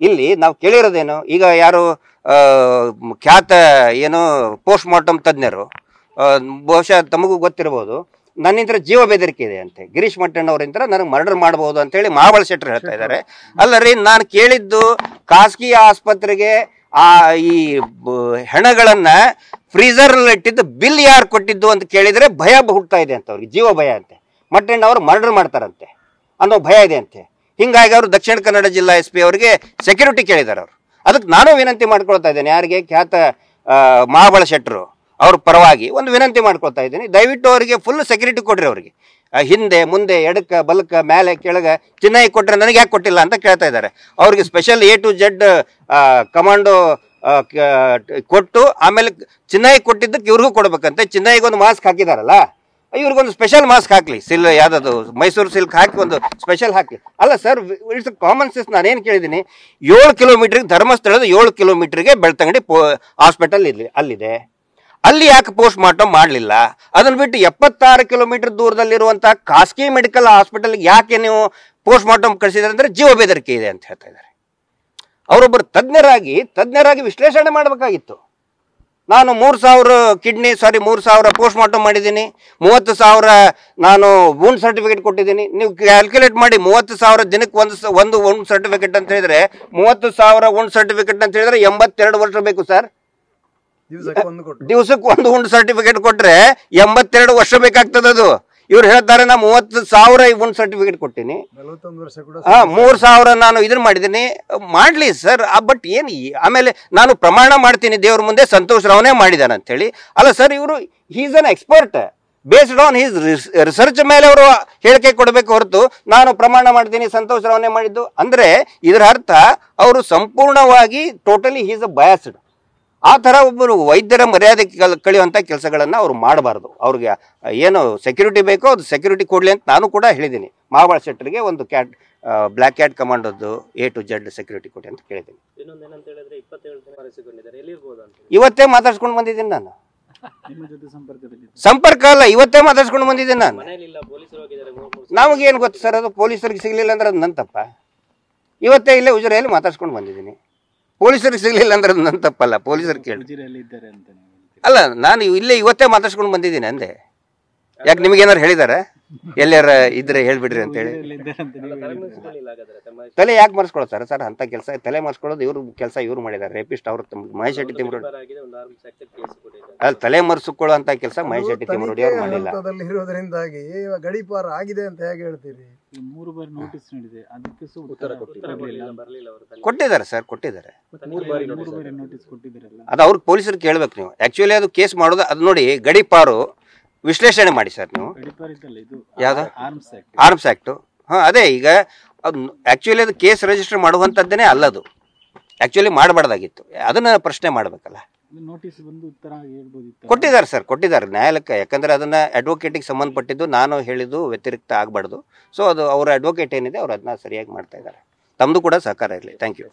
ಇಲ್ಲಿ ನಾವು ಕೇಳಿರೋದೇನು, ಈಗ ಯಾರು ಖ್ಯಾತ ಏನು ಪೋಸ್ಟ್ ಮಾರ್ಟಮ್ ತಜ್ಞರು, ಬಹುಶಃ ತಮಗೂ ಗೊತ್ತಿರಬಹುದು, ನನ್ನಿಂದ ಜೀವ ಬೆದರಿಕೆ ಇದೆ ಅಂತೆ, ಗಿರೀಶ್ ಮಟ್ಟಣ್ಣವರಿಂದ ನನಗೆ ಮರ್ಡರ್ ಮಾಡಬಹುದು ಅಂತ ಹೇಳಿ ಮಹಾಬಲ ಶೆಟ್ಟರ್ ಹೇಳ್ತಾ ಇದ್ದಾರೆ. ಅಲ್ಲರಿ, ನಾನು ಕೇಳಿದ್ದು ಖಾಸಗಿ ಆಸ್ಪತ್ರೆಗೆ ಈ ಹೆಣಗಳನ್ನ ಫ್ರೀಜರ್ ಇಟ್ಟಿದ್ದು ಬಿಲ್ ಯಾರು ಕೊಟ್ಟಿದ್ದು ಅಂತ ಕೇಳಿದ್ರೆ ಭಯ ಹುಟ್ಟುತ್ತಾ ಇದೆ ಅಂತ, ಅವ್ರಿಗೆ ಜೀವ ಭಯ ಅಂತೆ. ಮಟ್ಟಣ್ಣವರು ಮರ್ಡರ್ ಮಾಡ್ತಾರಂತೆ ಅನ್ನೋ ಭಯ ಇದೆ ಅಂತೆ. ಹಿಂಗಾಗಿ ಅವರು ದಕ್ಷಿಣ ಕನ್ನಡ ಜಿಲ್ಲಾ SP ಅವರಿಗೆ ಸೆಕ್ಯೂರಿಟಿ ಕೇಳಿದ್ದಾರೆ. ಅವರು ಅದಕ್ಕೆ ನಾನು ವಿನಂತಿ ಮಾಡ್ಕೊಳ್ತಾ ಇದ್ದೇನೆ, ಯಾರಿಗೆ ಖ್ಯಾತ ಮಹಾಬಲ ಶೆಟ್ಟರು ಅವ್ರ ಪರವಾಗಿ ಒಂದು ವಿನಂತಿ ಮಾಡ್ಕೊಳ್ತಾ ಇದ್ದೀನಿ, ದಯವಿಟ್ಟು ಅವರಿಗೆ ಫುಲ್ ಸೆಕ್ಯೂರಿಟಿ ಕೊಡ್ರಿ. ಅವರಿಗೆ ಹಿಂದೆ ಮುಂದೆ ಎಡಕ್ಕ ಬಲಕ್ಕ ಮೇಲೆ ಕೆಳಗೆ ಚಿನ್ನಾಯಿ ಕೊಟ್ಟರೆ ನನಗೆ ಯಾಕೆ ಕೊಟ್ಟಿಲ್ಲ ಅಂತ ಕೇಳ್ತಾ ಇದ್ದಾರೆ. ಅವ್ರಿಗೆ special A to Z commando ಕೊಟ್ಟು ಆಮೇಲೆ ಚಿನ್ನಾಯಿ ಕೊಟ್ಟಿದ್ದಕ್ಕೆ ಇವ್ರಿಗೂ ಕೊಡ್ಬೇಕಂತೆ. ಚಿನ್ನಾಯಿಗೊಂದು ಮಾಸ್ಕ್ ಹಾಕಿದಾರಲ್ಲ, ಇವ್ರಿಗೊಂದು ಸ್ಪೆಷಲ್ ಮಾಸ್ಕ್ ಹಾಕ್ಲಿ, ಯಾವ್ದು ಮೈಸೂರು ಸಿಲ್ಕ್ ಹಾಕಿ ಒಂದು ಸ್ಪೆಷಲ್ ಹಾಕಿ. ಅಲ್ಲ ಸರ್, ಇಟ್ಸ್ ಕಾಮನ್ ಸೆನ್ಸ್. ನಾನೇನು ಕೇಳಿದ್ದೀನಿ, 7 ಕಿಲೋಮೀಟರ್ಗೆ ಧರ್ಮಸ್ಥಳದ 7 ಕಿಲೋಮೀಟರ್ಗೆ ಬೆಳ್ತಂಗಡಿ ಹಾಸ್ಪಿಟಲ್ ಅಲ್ಲಿದೆ, ಅಲ್ಲಿ ಯಾಕೆ ಪೋಸ್ಟ್ ಮಾರ್ಟಮ್ ಮಾಡಲಿಲ್ಲ? ಅದನ್ನ ಬಿಟ್ಟು 76 ಕಿಲೋಮೀಟರ್ ದೂರದಲ್ಲಿರುವಂತಹ ಖಾಸಗಿ ಮೆಡಿಕಲ್ ಹಾಸ್ಪಿಟಲ್ಗೆ ಯಾಕೆ ನೀವು ಪೋಸ್ಟ್ ಮಾರ್ಟಮ್ ಕಳಿಸಿದ್ರೆ ಅಂದ್ರೆ ಜೀವ ಬೆದರಿಕೆ ಇದೆ ಅಂತ ಹೇಳ್ತಾ ಇದ್ದಾರೆ. ಅವರೊಬ್ಬರು ತಜ್ಞರಾಗಿ ವಿಶ್ಲೇಷಣೆ ಮಾಡಬೇಕಾಗಿತ್ತು. ನಾನು 3,000 ಪೋಸ್ಟ್ ಮಾರ್ಟಮ್ ಮಾಡಿದ್ದೀನಿ, 30,000 ನಾನು ವೂಂಡ್ ಸರ್ಟಿಫಿಕೇಟ್ ಕೊಟ್ಟಿದ್ದೀನಿ. ನೀವು ಕ್ಯಾಲ್ಕುಲೇಟ್ ಮಾಡಿ, 30,000 ದಿನಕ್ಕೆ ಒಂದು ವೂಂಡ್ ಸರ್ಟಿಫಿಕೇಟ್ ಅಂತ ಹೇಳಿದ್ರೆ 30,000 ವೂಂಡ್ ಸರ್ಟಿಫಿಕೇಟ್ ಅಂತ ಹೇಳಿದ್ರೆ 82 ವರ್ಷ ಬೇಕು ಸರ್. ದಿವಸಕ್ಕೆ ಒಂದು ವೂಂಡ್ ಸರ್ಟಿಫಿಕೇಟ್ ಕೊಟ್ರೆ 82 ವರ್ಷ ಬೇಕಾಗ್ತದೆ. ಅದು ಇವ್ರು ಹೇಳ್ತಾರೆ ನಾ 30,000 ವೂಂಡ್ ಸರ್ಟಿಫಿಕೇಟ್ ಕೊಟ್ಟಿನಿ, 3,000 ನಾನು ಇದನ್ನ ಮಾಡಿದ್ದೀನಿ. ಮಾಡ್ಲಿ ಸರ್, ಬಟ್ ಏನು ಆಮೇಲೆ ನಾನು ಪ್ರಮಾಣ ಮಾಡ್ತೀನಿ ದೇವ್ರ ಮುಂದೆ ಸಂತೋಷ್ ರಾವ್ನೇ ಮಾಡಿದಾನ ಅಂತ ಹೇಳಿ. ಅಲ್ಲ ಸರ್, ಇವರು is an expert, based on his research ಮೇಲೆ ಅವರು ಹೇಳಿಕೆ ಕೊಡಬೇಕು ಹೊರತು ನಾನು ಪ್ರಮಾಣ ಮಾಡ್ತೀನಿ ಸಂತೋಷ್ ರಾವ್ನೇ ಮಾಡಿದ್ದು ಅಂದ್ರೆ ಇದರ ಅರ್ಥ ಅವರು ಸಂಪೂರ್ಣವಾಗಿ ಟೋಟಲಿ ಹೀಸ್ ಅ ಬಯಾಸ್ಡ್. ಆ ಥರ ಒಬ್ಬರು ವೈದ್ಯರ ಮರ್ಯಾದೆ ಕಳೆಯುವಂಥ ಕೆಲಸಗಳನ್ನು ಅವ್ರು ಮಾಡಬಾರ್ದು. ಅವ್ರಿಗೆ ಏನು ಸೆಕ್ಯೂರಿಟಿ ಬೇಕೋ ಅದು ಸೆಕ್ಯೂರಿಟಿ ಕೊಡಲಿ ಅಂತ ನಾನು ಕೂಡ ಹೇಳಿದ್ದೀನಿ. ಮಹಾಬಲ ಶೆಟ್ಟರಿಗೆ ಒಂದು ಬ್ಲ್ಯಾಕ್ ಕ್ಯಾಟ್ ಕಮಾಂಡೋದು A to Z ಸೆಕ್ಯೂರಿಟಿ ಕೊಡಿ ಅಂತ ಕೇಳಿದ್ದೀನಿ. ಇವತ್ತೇ ಮಾತಾಡ್ಸ್ಕೊಂಡು ಬಂದಿದ್ದೀನಿ ನಾನು. ಸಂಪರ್ಕ ಅಲ್ಲ, ಇವತ್ತೇ ಮಾತಾಡ್ಸ್ಕೊಂಡು ಬಂದಿದ್ದೀನಿ ನಾನು. ನಮಗೇನು ಗೊತ್ತು ಸರ್, ಅದು ಪೊಲೀಸರಿಗೆ ಸಿಗಲಿಲ್ಲ ಅಂದ್ರೆ ಅದು ನನ್ನ ತಪ್ಪ. ಇವತ್ತೇ ಇಲ್ಲೇ ಉಜಿರೆಯಲ್ಲಿ ಮಾತಾಡ್ಸ್ಕೊಂಡು ಬಂದಿದ್ದೀನಿ. ಪೊಲೀಸರಿಗೆ ಸಿಗಲಿಲ್ಲ ಅಂದ್ರೆ ಅದು ನನ್ನ ತಪ್ಪಲ್ಲ, ಪೊಲೀಸರು ಕೇಳಿ. ಅಲ್ಲ, ನಾನು ಇವತ್ತೇ ಮಾತಾಡ್ಸ್ಕೊಂಡು ಬಂದಿದ್ದೀನಿ ಅಂದೆ. ಯಾಕೆ ನಿಮಗೇನಾರು ಹೇಳಿದಾರೆ? ಎಲ್ಲಾರ ಇದ್ರೆ ಹೇಳ್ಬಿಡ್ರಿ ಅಂತ ಹೇಳಿ. ತಲೆ ಯಾಕೆ ಮರ್ಸ್ಕೊಳ್ತಾರೆ ಸರ್? ಅಂತ ಕೆಲಸ ತಲೆ ಮರ್ಸ್ಕೊಳ್ಳೋದು ಇವ್ರ ಕೆಲಸ ಇವ್ರು ಮಾಡಿದ್ದಾರೆ. ರೇಪಿಸ್ಟ್ ಅವರು ಮಹೇಶ್ ಶೆಟ್ಟಿ ತಿಮ್ಮರೋಡಿ ಅಲ್ಲಿ ತಲೆ ಮರ್ಸ್ಕೊಳ್ಳೋ ಅಂತ ಕೆಲಸ ಮಹೇಶ್ ಶೆಟ್ಟಿ ತಿಮ್ಮರೋಡಿ ಅವ್ರು ಮಾಡಿಲ್ಲ. ಇರೋದ್ರಿಂದಾಗಿ ಗಡೀಪಾರ ಆಗಿದೆ ಅಂತ ಹೇಗೆ ಹೇಳ್ತೀರಿ? 3 ಬಾರಿ ನೋಟಿಸ್ ನೀಡಿದೆ, ಅದಕ್ಕೆ ಕೊಟ್ಟಿದ್ದಾರೆ ಸರ್, ಕೊಟ್ಟಿದ್ದಾರೆ. 3 ಬಾರಿ ನೋಟಿಸ್ ಕೊಟ್ಟಿದ್ದಾರಲ್ಲ, ಅದು ಅವ್ರಿಗೆ ಪೊಲೀಸರು ಕೇಳ್ಬೇಕು ನೀವು. ಆಕ್ಚುಲಿ ಅದು ಕೇಸ್ ಮಾಡೋದು ಅದು ನೋಡಿ, ಗಡೀಪಾರು ವಿಶ್ಲೇಷಣೆ ಮಾಡಿ ಸರ್ ನೀವು. ಯಾವ್ದು ಆರ್ಮ್ಸ್ ಆಕ್ಟ್? ಅದೇ ಈಗ ಅದು ಆಕ್ಚುಲಿ ಅದು ಕೇಸ್ ರಿಜಿಸ್ಟರ್ ಮಾಡುವಂಥದ್ದೇನೆ ಅಲ್ಲದು. ಆಕ್ಚುಲಿ ಮಾಡಬಾರ್ದಾಗಿತ್ತು, ಅದನ್ನ ಪ್ರಶ್ನೆ ಮಾಡ್ಬೇಕಲ್ಲ. ಕೊಟ್ಟಿದ್ದಾರೆ ಸರ್, ಕೊಟ್ಟಿದ್ದಾರೆ ನ್ಯಾಯಾಲಯಕ್ಕೆ. ಯಾಕಂದ್ರೆ ಅದನ್ನ ಅಡ್ವೊಕೇಟಿಗೆ ಸಂಬಂಧಪಟ್ಟಿದ್ದು, ನಾನು ಹೇಳಿದ್ದು ವ್ಯತಿರಿಕ್ತ ಆಗಬಾರ್ದು. ಸೊ ಅದು ಅವರ ಅಡ್ವೊಕೇಟ್ ಏನಿದೆ ಅವ್ರು ಅದನ್ನ ಸರಿಯಾಗಿ ಮಾಡ್ತಾ ಇದ್ದಾರೆ. ತಮ್ಮದು ಕೂಡ ಸಹಕಾರ ಇರಲಿ. Thank you.